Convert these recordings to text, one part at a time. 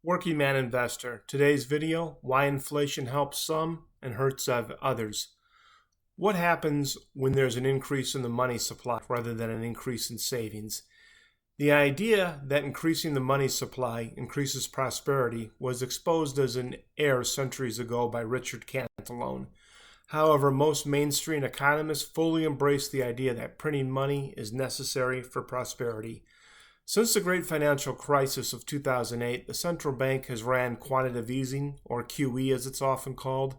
Working Man Investor. Today's video, why inflation helps some and hurts others. What happens when there's an increase in the money supply rather than an increase in savings? The idea that increasing the money supply increases prosperity was exposed as an error centuries ago by Richard Cantillon. However, most mainstream economists fully embrace the idea that printing money is necessary for prosperity. Since the great financial crisis of 2008, the central bank has ran quantitative easing, or QE as it's often called,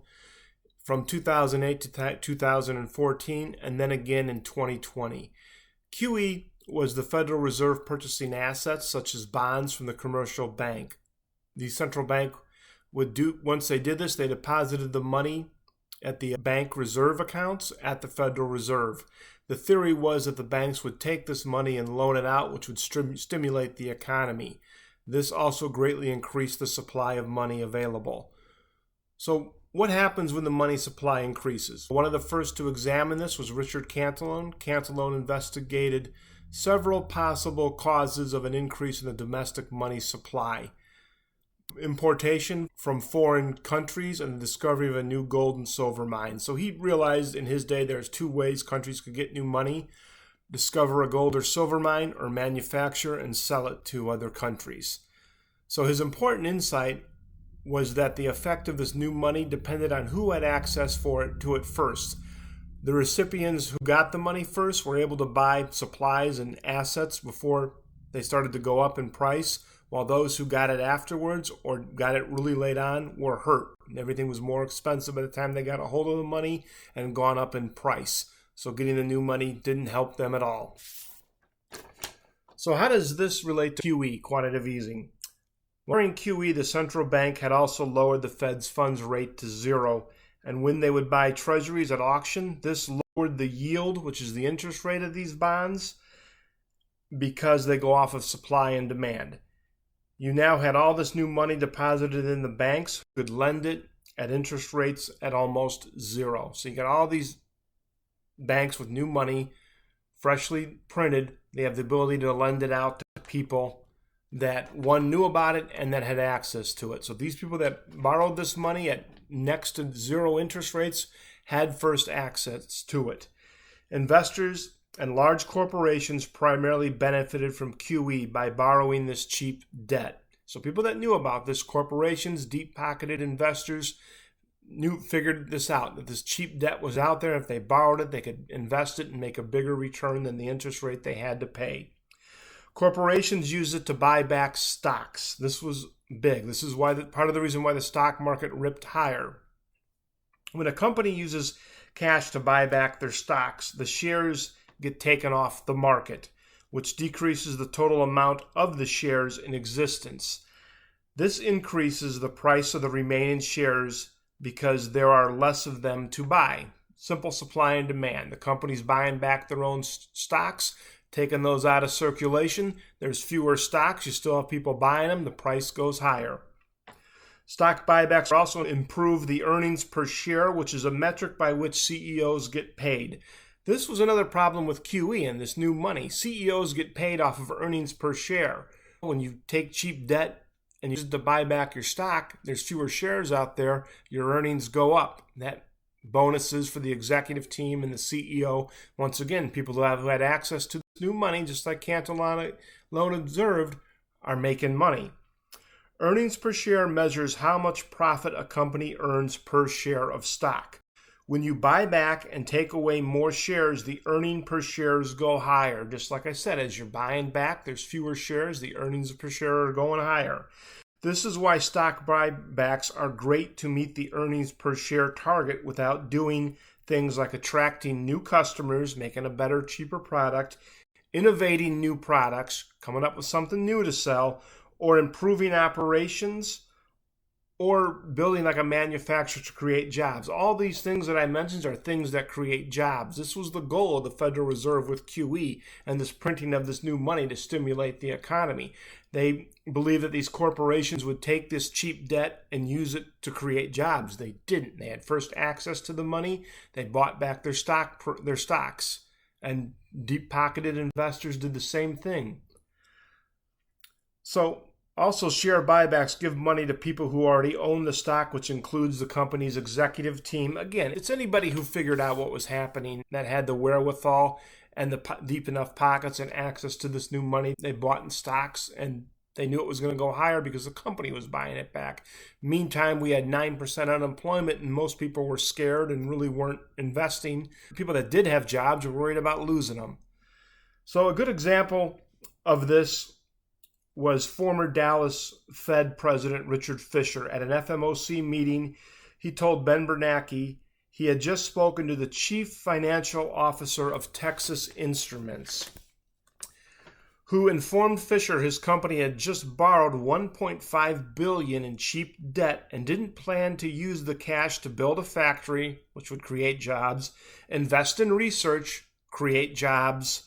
from 2008 to 2014 and then again in 2020. QE was the Federal Reserve purchasing assets such as bonds from the commercial bank. The central bank once they did this, they deposited the money at the bank reserve accounts at the Federal Reserve. The theory was that the banks would take this money and loan it out, which would stimulate the economy. This also greatly increased the supply of money available. So what happens when the money supply increases? One of the first to examine this was Richard Cantillon. Cantillon investigated several possible causes of an increase in the domestic money supply. Importation from foreign countries and the discovery of a new gold and silver mine. So he realized in his day there's two ways countries could get new money: discover a gold or silver mine, or manufacture and sell it to other countries. So his important insight was that the effect of this new money depended on who had access to it first. The recipients who got the money first were able to buy supplies and assets before they started to go up in price, while those who got it afterwards or got it really late on were hurt. Everything was more expensive by the time they got a hold of the money and gone up in price. So getting the new money didn't help them at all. So how does this relate to QE, quantitative easing? During QE, the central bank had also lowered the Fed's funds rate to zero. And when they would buy treasuries at auction, this lowered the yield, which is the interest rate of these bonds, because they go off of supply and demand. You now had all this new money deposited in the banks, who could lend it at interest rates at almost zero. So you got all these banks with new money, freshly printed. They have the ability to lend it out to people that one knew about it and that had access to it. So these people that borrowed this money at next to zero interest rates had first access to it. Investors and large corporations primarily benefited from QE by borrowing this cheap debt. So people that knew about this, corporations, deep-pocketed investors, figured this out, that this cheap debt was out there. If they borrowed it, they could invest it and make a bigger return than the interest rate they had to pay. Corporations used it to buy back stocks. This was big. This is why part of the reason why the stock market ripped higher. When a company uses cash to buy back their stocks, the shares get taken off the market, which decreases the total amount of the shares in existence. This increases the price of the remaining shares because there are less of them to buy. Simple supply and demand. The company's buying back their own stocks, taking those out of circulation. There's fewer stocks. You still have people buying them. The price goes higher. Stock buybacks also improve the earnings per share, which is a metric by which CEOs get paid. This was another problem with QE and this new money. CEOs get paid off of earnings per share. When you take cheap debt and use it to buy back your stock, there's fewer shares out there, your earnings go up. That bonuses for the executive team and the CEO. Once again, people who had access to this new money, just like Cantillon observed, are making money. Earnings per share measures how much profit a company earns per share of stock. When you buy back and take away more shares, the earning per shares go higher. Just like I said, as you're buying back, there's fewer shares, the earnings per share are going higher. This is why stock buybacks are great to meet the earnings per share target without doing things like attracting new customers, making a better, cheaper product, innovating new products, coming up with something new to sell, or improving operations, or building like a manufacturer to create jobs. All these things that I mentioned are things that create jobs. This was the goal of the Federal Reserve with QE and this printing of this new money to stimulate the economy. They believed that these corporations would take this cheap debt and use it to create jobs. They didn't. They had first access to the money. They bought back their stocks. And deep-pocketed investors did the same thing. So Also, share buybacks give money to people who already own the stock, which includes the company's executive team. Again, it's anybody who figured out what was happening that had the wherewithal and the deep enough pockets and access to this new money. They bought in stocks and they knew it was going to go higher because the company was buying it back. Meantime, we had 9% unemployment and most people were scared and really weren't investing. People that did have jobs were worried about losing them. So a good example of this was former Dallas Fed President Richard Fisher. At an FOMC meeting, he told Ben Bernanke he had just spoken to the chief financial officer of Texas Instruments, who informed Fisher his company had just borrowed $1.5 billion in cheap debt and didn't plan to use the cash to build a factory, which would create jobs, invest in research, create jobs,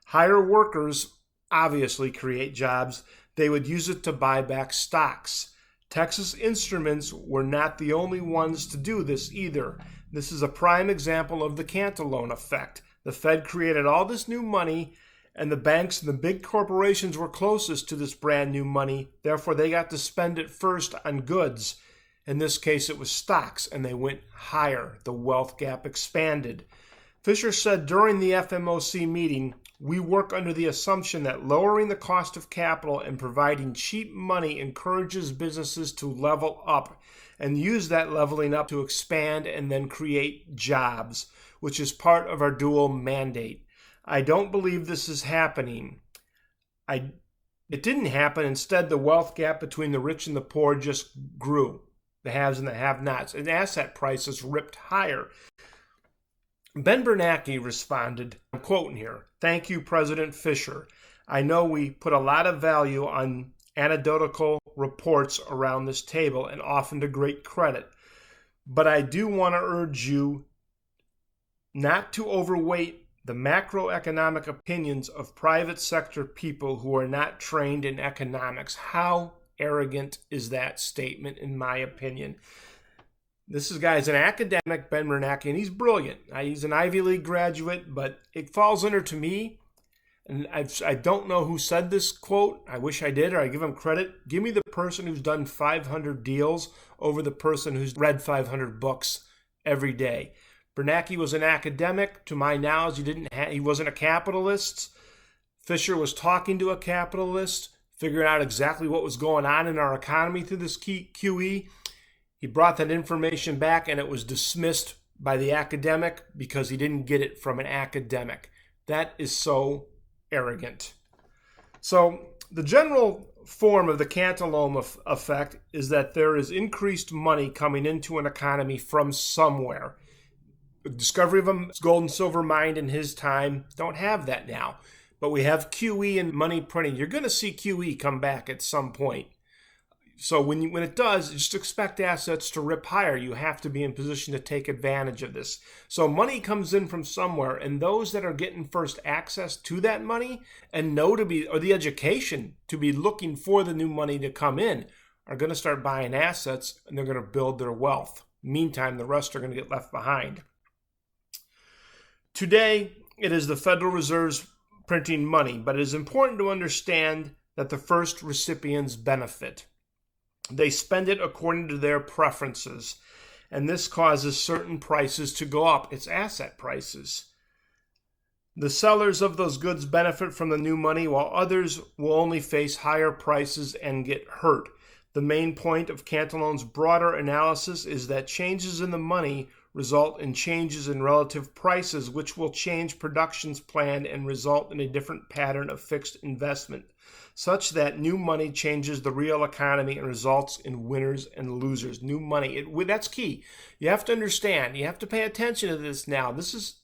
hire workers, obviously create jobs. They would use it to buy back stocks. Texas Instruments were not the only ones to do this either. This is a prime example of the Cantillon Effect. The Fed created all this new money, and the banks and the big corporations were closest to this brand new money. Therefore, they got to spend it first on goods. In this case, it was stocks, and they went higher. The wealth gap expanded. Fisher said during the FOMC meeting, "We work under the assumption that lowering the cost of capital and providing cheap money encourages businesses to level up and use that leveling up to expand and then create jobs, which is part of our dual mandate. I don't believe this is happening. It didn't happen. Instead, the wealth gap between the rich and the poor just grew, the haves and the have-nots, and asset prices ripped higher." Ben Bernanke responded, I'm quoting here, "Thank you, President Fisher. I know we put a lot of value on anecdotal reports around this table and often to great credit. But I do want to urge you not to overweight the macroeconomic opinions of private sector people who are not trained in economics." How arrogant is that statement, in my opinion? This guy's an academic, Ben Bernanke, and he's brilliant. He's an Ivy League graduate, but it falls under, to me, and I don't know who said this quote. I wish I did, or I give him credit. Give me the person who's done 500 deals over the person who's read 500 books every day. Bernanke was an academic. To my knowledge, he wasn't a capitalist. Fisher was talking to a capitalist, figuring out exactly what was going on in our economy through this QE. He brought that information back and it was dismissed by the academic because he didn't get it from an academic. That is so arrogant. So the general form of the Cantillon effect is that there is increased money coming into an economy from somewhere. The discovery of a gold and silver mine in his time, don't have that now. But we have QE and money printing. You're going to see QE come back at some point. So when it does, just expect assets to rip higher. You have to be in position to take advantage of this. So money comes in from somewhere, and those that are getting first access to that money and know or the education to be looking for the new money to come in are going to start buying assets, and they're going to build their wealth. Meantime, the rest are going to get left behind. Today, it is the Federal Reserve's printing money, but it is important to understand that the first recipients benefit. They spend it according to their preferences, and this causes certain prices to go up. It's asset prices. The sellers of those goods benefit from the new money, while others will only face higher prices and get hurt. The main point of Cantillon's broader analysis is that changes in the money result in changes in relative prices, which will change production's plan and result in a different pattern of fixed investment, such that new money changes the real economy and results in winners and losers. New money, that's key. You have to understand, you have to pay attention to this now. This is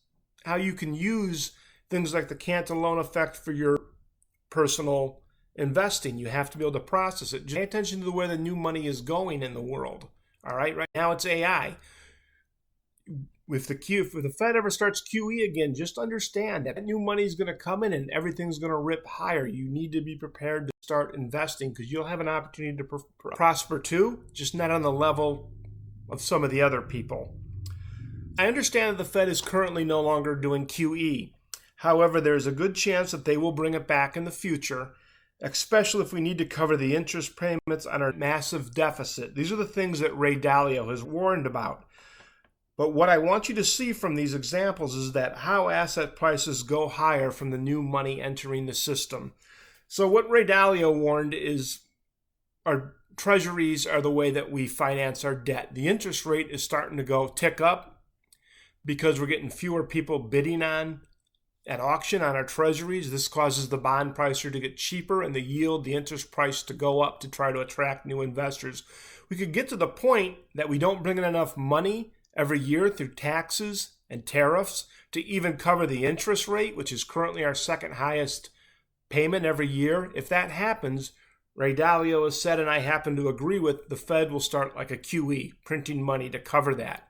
how you can use things like the Cantillon effect for your personal investing. You have to be able to process it. Just pay attention to where the new money is going in the world. All right, right now it's AI. If the Fed ever starts QE again, just understand that new money is going to come in and everything's going to rip higher. You need to be prepared to start investing because you'll have an opportunity to prosper too, just not on the level of some of the other people. I understand that the Fed is currently no longer doing QE. However, there is a good chance that they will bring it back in the future. especially if we need to cover the interest payments on our massive deficit. These are the things that Ray Dalio has warned about. But what I want you to see from these examples is that how asset prices go higher from the new money entering the system. So what Ray Dalio warned is our treasuries are the way that we finance our debt. The interest rate is starting to tick up because we're getting fewer people bidding at auction on our treasuries. This causes the bond pricer to get cheaper and the yield, the interest price, to go up to try to attract new investors. We could get to the point that we don't bring in enough money every year through taxes and tariffs to even cover the interest rate, which is currently our second highest payment every year. If that happens, Ray Dalio has said, and I happen to agree with, the Fed will start like a QE, printing money to cover that.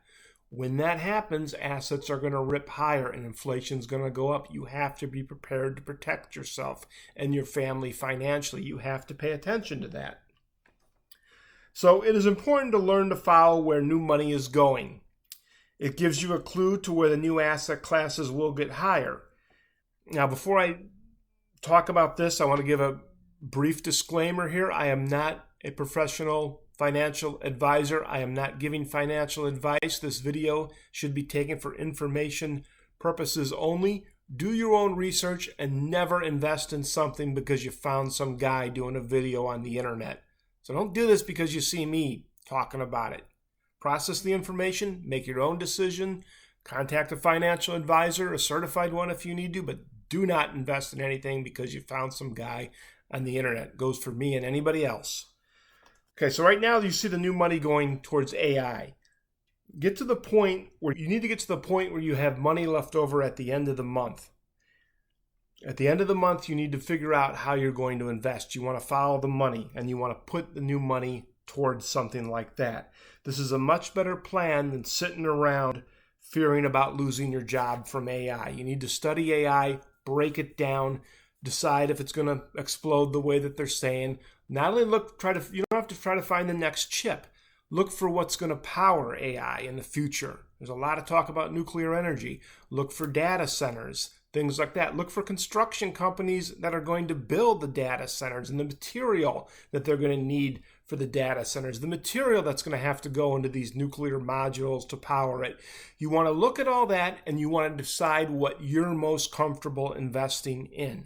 When that happens, assets are going to rip higher and inflation is going to go up. You have to be prepared to protect yourself and your family financially. You have to pay attention to that. So it is important to learn to follow where new money is going. It gives you a clue to where the new asset classes will get higher. Now, before I talk about this, I want to give a brief disclaimer here. I am not a professional financial advisor. I am not giving financial advice. This video should be taken for information purposes only. Do your own research and never invest in something because you found some guy doing a video on the internet. So don't do this because you see me talking about it. Process the information, make your own decision, contact a financial advisor, a certified one if you need to, but do not invest in anything because you found some guy on the internet. It goes for me and anybody else. Okay, so right now you see the new money going towards AI. You need to get to the point where you have money left over at the end of the month. At the end of the month, you need to figure out how you're going to invest. You want to follow the money and you want to put the new money towards something like that. This is a much better plan than sitting around fearing about losing your job from AI. You need to study AI, break it down, decide if it's going to explode the way that they're saying. Not only you don't have to try to find the next chip. Look for what's going to power AI in the future. There's a lot of talk about nuclear energy. Look for data centers, things like that. Look for construction companies that are going to build the data centers and the material that they're going to need for the data centers, the material that's going to have to go into these nuclear modules to power it. You want to look at all that and you want to decide what you're most comfortable investing in.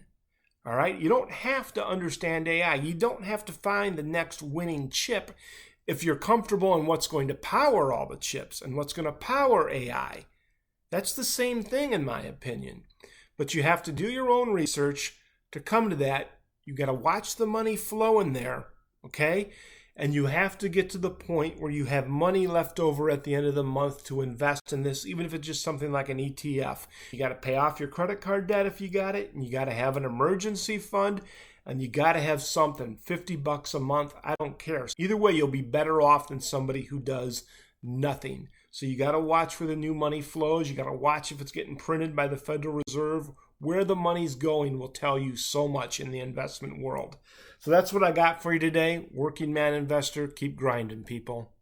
All right? You don't have to understand AI. You don't have to find the next winning chip if you're comfortable in what's going to power all the chips and what's going to power AI. That's the same thing in my opinion. But you have to do your own research to come to that. You got to watch the money flow in there, okay? And you have to get to the point where you have money left over at the end of the month to invest in this, even if it's just something like an ETF. You got to pay off your credit card debt if you got it, and you got to have an emergency fund, and you got to have something, $50 a month, I don't care. Either way, you'll be better off than somebody who does nothing. So you got to watch where the new money flows. You got to watch if it's getting printed by the Federal Reserve. Where the money's going will tell you so much in the investment world. So that's what I got for you today. Working man investor, keep grinding, people.